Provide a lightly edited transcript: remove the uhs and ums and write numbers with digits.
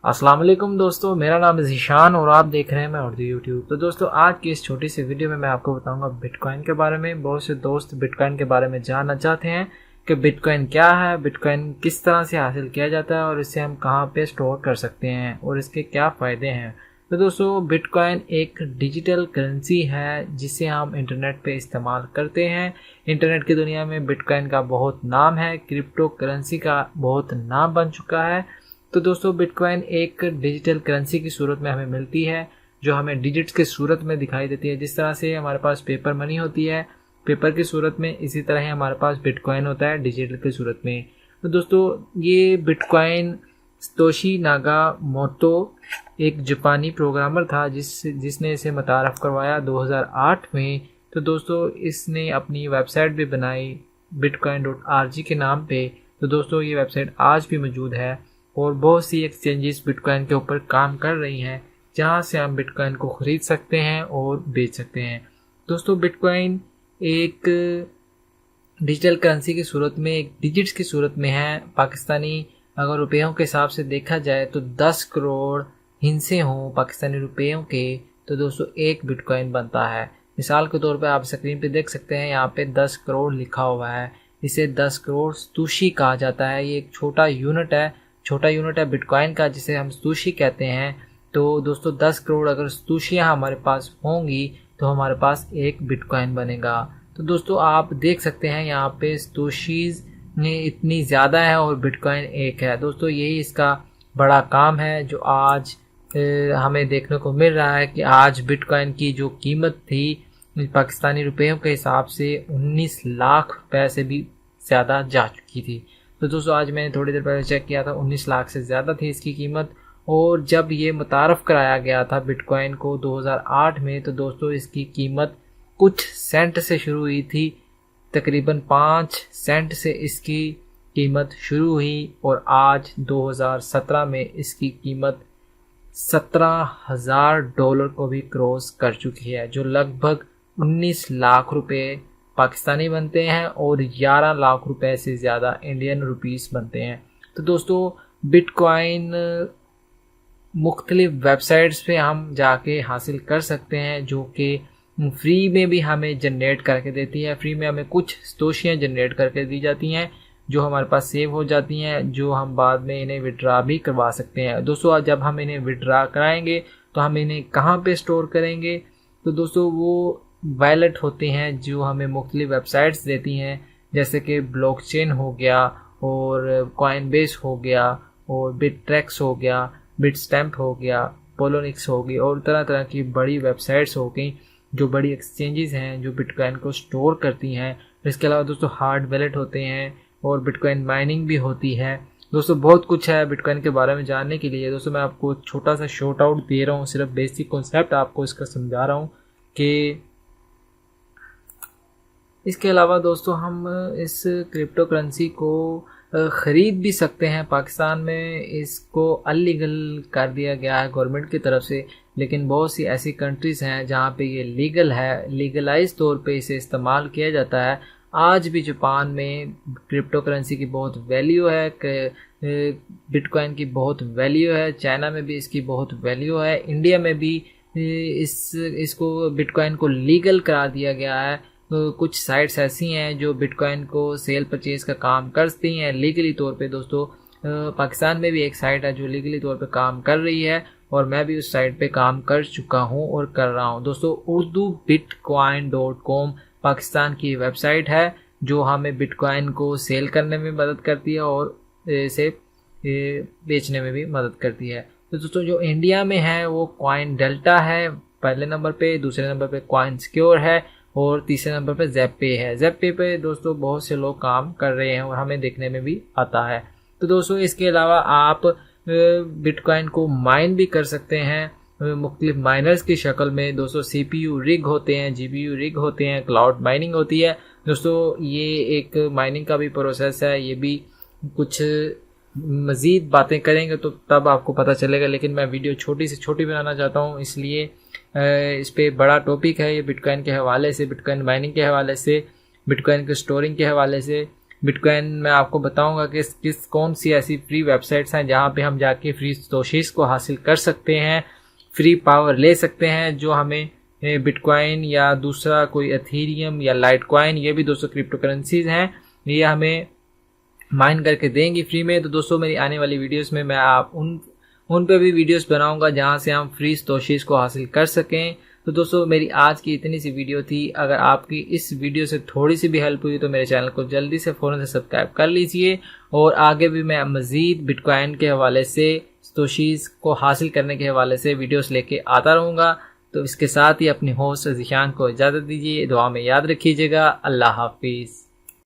अस्सलाम वालेकुम दोस्तों, मेरा नाम है ज़ीशान और आप देख रहे हैं मैं उर्दू यूट्यूब। तो दोस्तों आज की इस छोटी सी वीडियो में मैं आपको बताऊंगा बिटकॉइन के बारे में। बहुत से दोस्त बिटकॉइन के बारे में जानना चाहते हैं कि बिटकॉइन क्या है, बिटकॉइन किस तरह से हासिल किया जाता है और इसे हम कहाँ पे स्टोर कर सकते हैं और इसके क्या फ़ायदे हैं। तो दोस्तों बिटकॉइन एक डिजिटल करेंसी है जिसे हम इंटरनेट पे इस्तेमाल करते हैं। इंटरनेट की दुनिया में बिटकॉइन का बहुत नाम है, क्रिप्टो करेंसी का बहुत नाम बन चुका है। तो दोस्तों बिटकॉइन एक डिजिटल करेंसी की सूरत में हमें मिलती है जो हमें डिजिट्स के सूरत में दिखाई देती है। जिस तरह से हमारे पास पेपर मनी होती है पेपर की सूरत में, इसी तरह ही हमारे पास बिटकॉइन होता है डिजिटल की सूरत में। तो दोस्तों ये बिटकॉइन सतोशी नाकामोटो एक जापानी प्रोग्रामर था जिसने इसे मुतारफ़ करवाया 2008 में। तो दोस्तों इसने अपनी वेबसाइट भी बनाई bitcoin.org के नाम पे। तो दोस्तों ये वेबसाइट आज भी मौजूद है और बहुत सी एक्सचेंजेस बिटकॉइन के ऊपर काम कर रही हैं जहां से हम बिटकॉइन को ख़रीद सकते हैं और बेच सकते हैं। दोस्तों बिटकॉइन एक डिजिटल करेंसी की सूरत में, एक डिजिट्स की सूरत में है। पाकिस्तानी अगर रुपयों के हिसाब से देखा जाए तो 10 करोड़ हिस्से हों पाकिस्तानी रुपयों के तो दोस्तों एक बिटकॉइन बनता है। मिसाल के तौर पे आप स्क्रीन पे देख सकते हैं, यहाँ पे 10 करोड़ लिखा हुआ है। इसे 10 करोड़ सतोशी कहा जाता है। ये एक छोटा यूनिट है बिटकॉइन का जिसे हम सतोशी कहते हैं। तो दोस्तों 10 करोड़ अगर सतोशियाँ हमारे पास होंगी तो हमारे पास एक बिटकॉइन बनेगा। तो दोस्तों आप देख सकते हैं यहाँ पे सतोशीज ने इतनी ज़्यादा है और बिटकॉइन एक है। दोस्तों यही इसका बड़ा काम है जो आज हमें देखने को मिल रहा है कि आज बिटकॉइन की जो कीमत थी पाकिस्तानी रुपयों के हिसाब से 19 लाख रुपए से भी ज़्यादा जा चुकी थी। तो दोस्तों आज मैंने थोड़ी देर पहले चेक किया था, 19 लाख से ज़्यादा थी इसकी कीमत। और जब ये मुतारफ़ कराया गया था बिटकॉइन को 2008 में तो दोस्तों इसकी कीमत कुछ सेंट से शुरू हुई थी, तकरीबन 5 सेंट से इसकी कीमत शुरू हुई और आज 2017 में इसकी कीमत $17,000 को भी क्रॉस कर चुकी है, जो लगभग 19 लाख रुपए पाकिस्तानी बनते हैं और 11 लाख रुपए से ज़्यादा इंडियन रुपीस बनते हैं। तो दोस्तों बिटकॉइन मुख्तलिफ वेबसाइट्स पे हम जाके हासिल कर सकते हैं जो कि फ्री में भी हमें जनरेट करके देती है। फ्री में हमें कुछ सतोशियाँ जनरेट करके दी जाती हैं जो हमारे पास सेव हो जाती हैं, जो हम बाद में इन्हें विड्रा भी करवा सकते हैं। दोस्तों जब हम इन्हें विड्रा कराएंगे तो हम इन्हें कहाँ पे स्टोर करेंगे? तो दोस्तों वो वैलेट होते हैं जो हमें मुख्तलिफ वेबसाइट्स देती हैं, जैसे कि ब्लॉकचेन हो गया और कॉइनबेस हो गया और बिटट्रैक्स हो गया, बिटस्टैम्प हो गया, पोलोनिक्स हो गई और तरह तरह की बड़ी वेबसाइट्स हो गई जो बड़ी एक्सचेंजेस हैं जो बिटकॉइन को स्टोर करती हैं। इसके अलावा दोस्तों हार्ड वैलेट होते हैं और बिटकॉइन माइनिंग भी होती है। दोस्तों बहुत कुछ है बिटकॉइन के बारे में जानने के लिए। दोस्तों मैं आपको छोटा सा शॉर्ट आउट दे रहा हूँ, सिर्फ बेसिक कॉन्सेप्ट आपको इसका समझा रहा हूँ कि इसके अलावा दोस्तों हम इस क्रिप्टो करेंसी को ख़रीद भी सकते हैं। पाकिस्तान में इसको अनलीगल कर दिया गया है गवर्नमेंट की तरफ से, लेकिन बहुत सी ऐसी कंट्रीज़ हैं जहाँ पे ये लीगल है, लीगलाइज तौर पे इसे इस्तेमाल किया जाता है। आज भी जापान में क्रिप्टो करेंसी की बहुत वैल्यू है, बिटकॉइन की बहुत वैल्यू है, चाइना में भी इसकी बहुत वैल्यू है, इंडिया में भी इसको बिटकॉइन को लीगल करा दिया गया है। तो कुछ साइट्स ऐसी हैं जो बिटकॉइन को सेल परचेज का काम करती हैं लीगली तौर पे। दोस्तों पाकिस्तान में भी एक साइट है जो लीगली तौर पे काम कर रही है और मैं भी उस साइट पे काम कर चुका हूं और कर रहा हूं। दोस्तों urduBitcoin.com पाकिस्तान की वेबसाइट है जो हमें बिटकॉइन को सेल करने में मदद करती है और इसे बेचने में भी मदद करती है। तो दोस्तों जो इंडिया में है वो कॉइन डेल्टा है पहले नंबर पे, दूसरे नंबर पे कॉइन सिक्योर है और तीसरे नंबर पे ज़ेपे है। ज़ेपे पे दोस्तों बहुत से लोग काम कर रहे हैं और हमें देखने में भी आता है। तो दोस्तों इसके अलावा आप बिटकॉइन को माइन भी कर सकते हैं मुख्तलिफ माइनर्स की शक्ल में। दोस्तों CPU रिग होते हैं, GPU रिग होते हैं, क्लाउड माइनिंग होती है। दोस्तों ये एक माइनिंग का भी प्रोसेस है, ये भी कुछ मज़ीद बातें करेंगे तो तब आपको पता चलेगा, लेकिन मैं वीडियो छोटी से छोटी बनाना चाहता हूँ, इसलिए इस पे बड़ा टॉपिक है ये बिटकॉइन के हवाले से, बिटकॉइन माइनिंग के हवाले से, बिटकॉइन के स्टोरिंग के हवाले से। बिटकॉइन मैं आपको बताऊंगा कि कौन सी ऐसी फ्री वेबसाइट्स हैं जहां पे हम जाके फ्री तोशीश को हासिल कर सकते हैं, फ्री पावर ले सकते हैं, जो हमें बिटकॉइन या दूसरा कोई एथेरियम या लाइटकॉइन, ये भी दोस्तों क्रिप्टो करेंसीज हैं, ये हमें माइन करके देंगी फ्री में। तो दोस्तों मेरी आने वाली वीडियोस में मैं आप उन पे भी वीडियोस बनाऊंगा जहां से हम फ्री तोशीश को हासिल कर सकें। तो दोस्तों मेरी आज की इतनी सी वीडियो थी। अगर आपकी इस वीडियो से थोड़ी सी भी हेल्प हुई तो मेरे चैनल को जल्दी से फ़ौरन से सब्सक्राइब कर लीजिए, और आगे भी मैं मज़ीद बिटकॉइन के हवाले से, तोशीश को हासिल करने के हवाले से वीडियोस लेके आता रहूँगा। तो इसके साथ ही अपनी होस्ट ज़िशान को इजाज़त दीजिए, दुआ में याद रखिएगा। अल्लाह हाफिज़।